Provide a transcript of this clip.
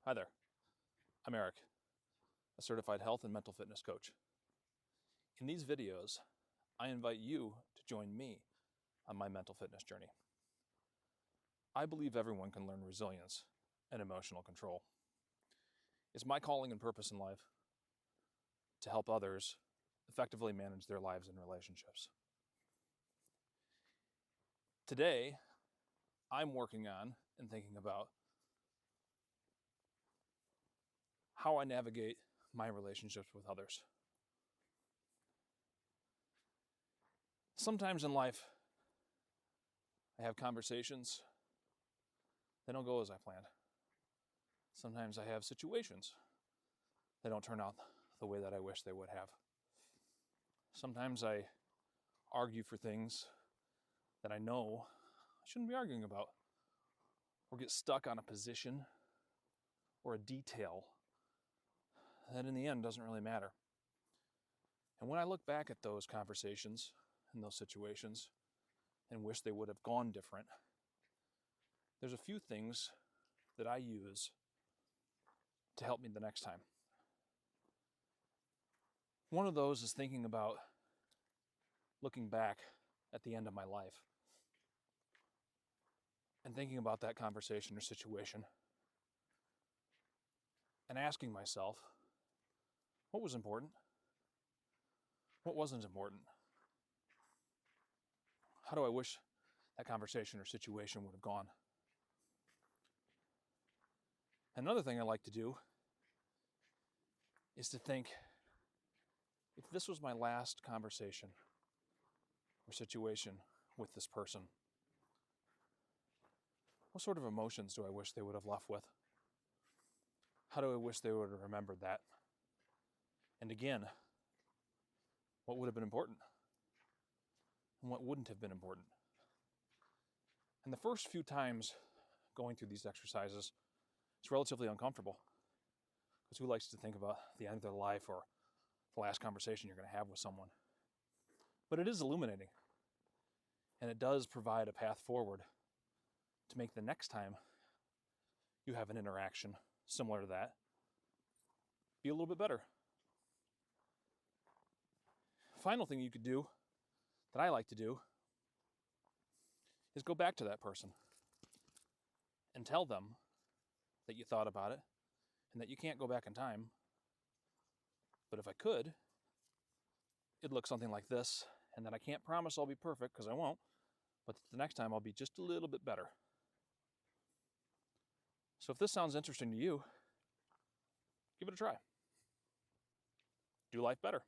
Hi there, I'm Eric, a certified health and mental fitness coach. In these videos, I invite you to join me on my mental fitness journey. I believe everyone can learn resilience and emotional control. It's my calling and purpose in life to help others effectively manage their lives and relationships. Today, I'm working on and thinking about how I navigate my relationships with others. Sometimes in life, I have conversations that don't go as I planned. Sometimes I have situations that don't turn out the way that I wish they would have. Sometimes I argue for things that I know I shouldn't be arguing about, or get stuck on a position or a detail that in the end doesn't really matter. And when I look back at those conversations and those situations and wish they would have gone different, there's a few things that I use to help me the next time. One of those is thinking about looking back at the end of my life and thinking about that conversation or situation and asking myself, what was important? What wasn't important? How do I wish that conversation or situation would have gone? Another thing I like to do is to think, if this was my last conversation or situation with this person, what sort of emotions do I wish they would have left with? How do I wish they would have remembered that? And again, what would have been important? And what wouldn't have been important? And the first few times going through these exercises, it's relatively uncomfortable. Because who likes to think about the end of their life or the last conversation you're going to have with someone? But it is illuminating. And it does provide a path forward to make the next time you have an interaction similar to that be a little bit better. Final thing you could do, that I like to do, is go back to that person and tell them that you thought about it and that you can't go back in time. But if I could, it'd look something like this, and that I can't promise I'll be perfect, because I won't, but the next time I'll be just a little bit better. So if this sounds interesting to you, give it a try. Do life better.